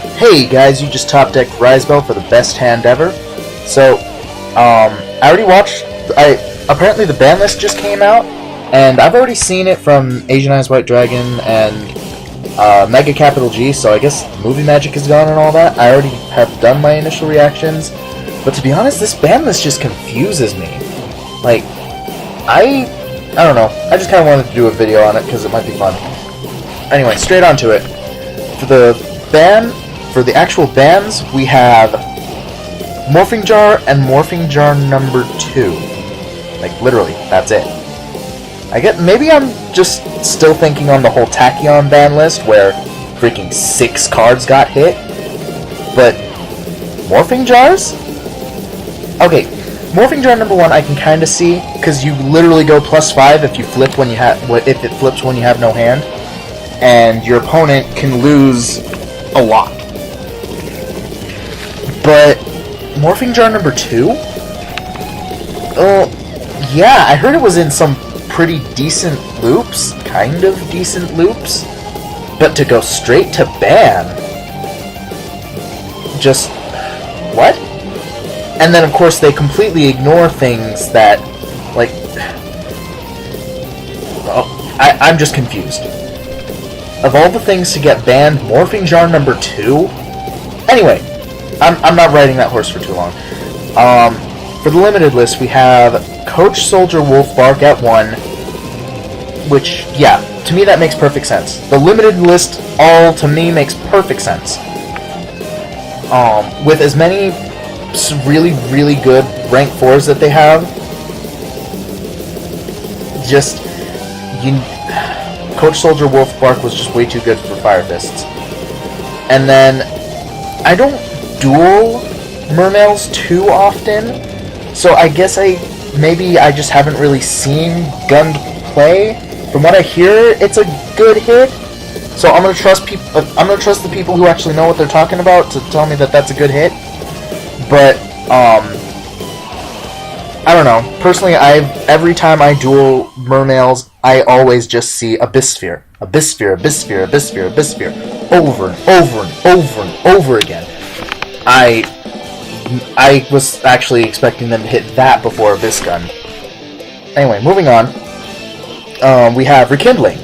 Hey guys, you just top decked Risebell for the best hand ever. So, I already watched. Apparently the ban list just came out, and I've already seen it from Asian Eyes White Dragon and Mega Capital G. So I guess movie magic is gone and all that. I already have done my initial reactions, but to be honest, this ban list just confuses me. Like, I don't know. I just kind of wanted to do a video on it because it might be fun. Anyway, straight on to it. For the actual bans, we have Morphing Jar and Morphing Jar number 2. Like, literally, that's it. Maybe I'm just still thinking on the whole Tachyon ban list, where freaking 6 cards got hit. But, Morphing Jars? Okay, Morphing Jar number 1 I can kind of see, because you literally go +5 if you flip when you if it flips when you have no hand, and your opponent can lose a lot. But Morphing Jar number 2? Yeah, I heard it was in some pretty decent loops, kind of decent loops, but to go straight to ban, just what? And then of course they completely ignore things that, like, I'm just confused. Of all the things to get banned, Morphing Jar number 2? Anyway, I'm not riding that horse for too long. For the limited list, we have Coach Soldier Wolf Bark at 1, which, yeah, to me that makes perfect sense. The limited list all, to me, makes perfect sense. With as many really, really good rank 4s that they have, Coach Soldier Wolf Bark was just way too good for Fire Fists. And then, I don't duel Mermails too often, so I guess maybe I just haven't really seen Gunned play. From what I hear, it's a good hit, so I'm gonna trust the people who actually know what they're talking about to tell me that that's a good hit. But I don't know. Personally, every time I duel Mermails, I always just see Abyss Sphere, Abyss Sphere, Abyss Sphere, Abyss Sphere, Abyss Sphere, over and over and over and over again. I was actually expecting them to hit that before Abyss Gun. Anyway, moving on. We have Rekindling.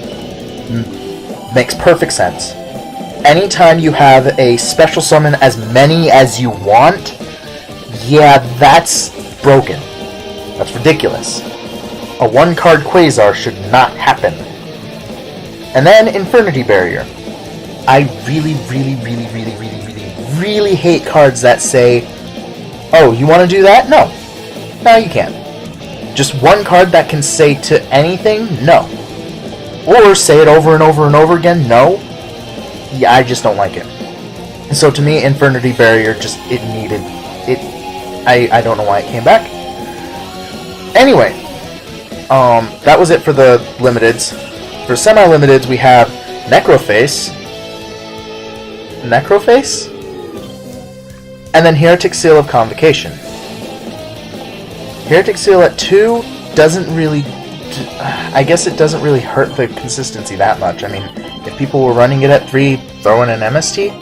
Makes perfect sense. Anytime you have a special summon as many as you want, yeah, that's broken. That's ridiculous. A 1-card Quasar should not happen. And then Infinity Barrier. I really, really, really, really, really, really, really hate cards that say, oh, you want to do that? No. No, you can't. Just 1 card that can say to anything? No. Or say it over and over and over again? No. Yeah, I just don't like it. So to me, Infinity Barrier I don't know why it came back. Anyway, that was it for the limiteds. For semi-limiteds, we have Necroface, and then Heretic Seal of Convocation. Heretic Seal at 2 doesn't really, I guess it doesn't really hurt the consistency that much. I mean, if people were running it at 3, throw in an MST,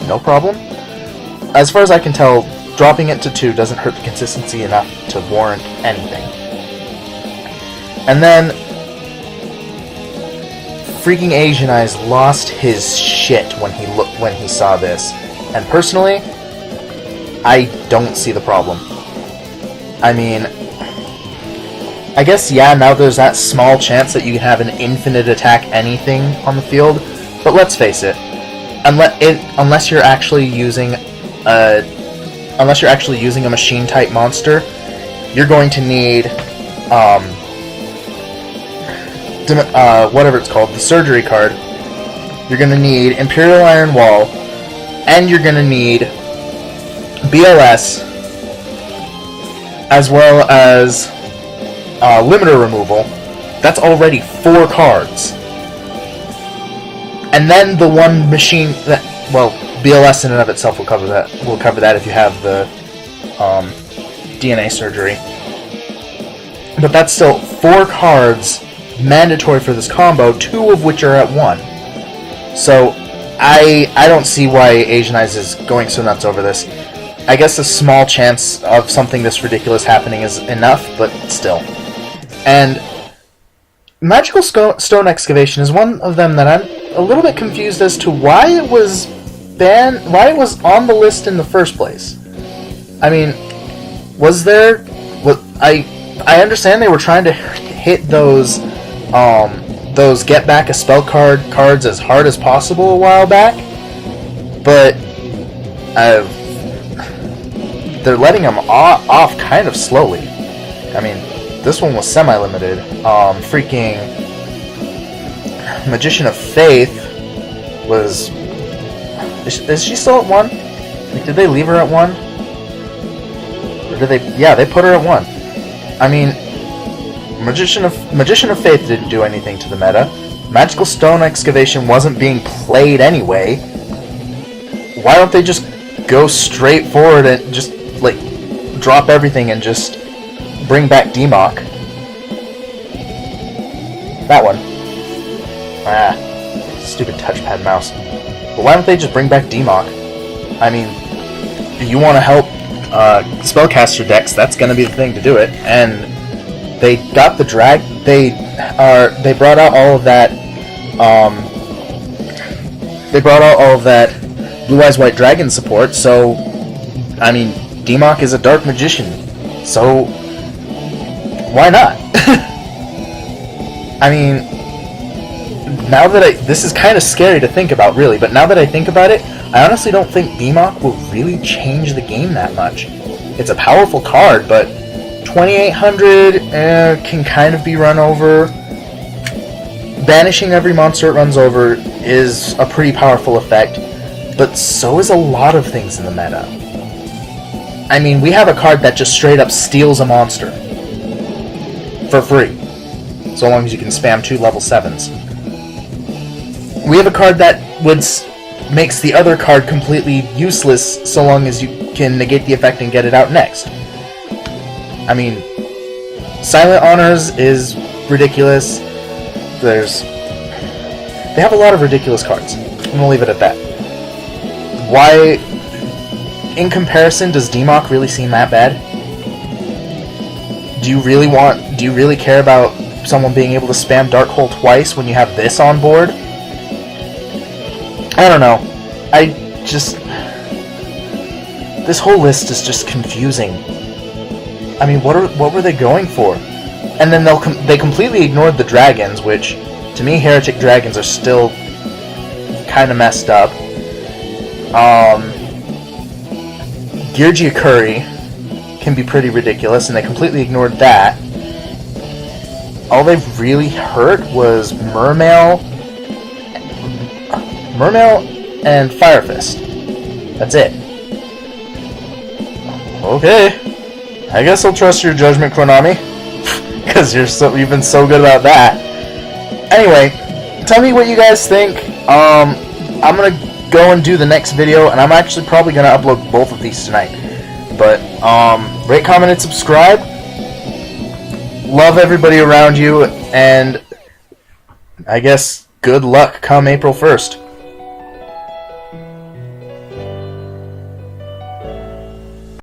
no problem. As far as I can tell, dropping it to 2 doesn't hurt the consistency enough to warrant anything. And then, freaking Asian Eyes lost his shit when he saw this. And personally, I don't see the problem. I mean, I guess, yeah, now there's that small chance that you can have an infinite attack anything on the field, but let's face it, unless you're actually using a machine-type monster, you're going to need, whatever it's called, the surgery card. You're going to need Imperial Iron Wall, and you're going to need BLS, as well as limiter removal. That's already 4 cards. And then the one machine that, well, BLS in and of itself will cover that. We'll cover that if you have the DNA surgery. But that's still 4 cards mandatory for this combo, 2 of which are at 1. So I don't see why Asian Eyes is going so nuts over this. I guess a small chance of something this ridiculous happening is enough, but still. And Magical Stone Excavation is one of them that I'm a little bit confused as to why it was why it was on the list in the first place. I mean, was there... I understand they were trying to hit those get back a spell cards as hard as possible a while back, but they're letting them off kind of slowly. I mean, this one was semi-limited. Freaking Magician of Faith was... Is she still at 1? Like, did they leave her at 1? Or did they... Yeah, they put her at 1. I mean, Magician of Faith didn't do anything to the meta. Magical Stone Excavation wasn't being played anyway. Why don't they just go straight forward and just, like, drop everything and just bring back Demok? That one. Ah, stupid touchpad mouse. But why don't they just bring back Demok? I mean, if you want to help spellcaster decks, that's going to be the thing to do it. And they got the drag. They brought out all of that. They brought out all of that Blue Eyes White Dragon support. So, I mean, Demok is a dark magician. So, why not? I mean, now that this is kind of scary to think about, really. But now that I think about it, I honestly don't think Demok will really change the game that much. It's a powerful card, but 2800 can kind of be run over. Banishing every monster it runs over is a pretty powerful effect, but so is a lot of things in the meta. I mean, we have a card that just straight up steals a monster for free, so long as you can spam 2 level 7s. We have a card that makes the other card completely useless so long as you can negate the effect and get it out next. I mean, Silent Honors is ridiculous. They have a lot of ridiculous cards. I'm gonna leave it at that. Why, in comparison, does Demok really seem that bad? Do you really care about someone being able to spam Dark Hole twice when you have this on board? I don't know. This whole list is just confusing. I mean, what were they going for? And then they completely ignored the dragons, which, to me, Heretic Dragons are still kind of messed up. Girgia Curry can be pretty ridiculous, and they completely ignored that. All they've really hurt was Mermail and Fire Fist. That's it. Okay. I guess I'll trust your judgment, Konami. Because you've been so good about that. Anyway, tell me what you guys think. I'm gonna go and do the next video, and I'm actually probably gonna upload both of these tonight. But rate, comment, and subscribe. Love everybody around you, and I guess good luck come April 1st.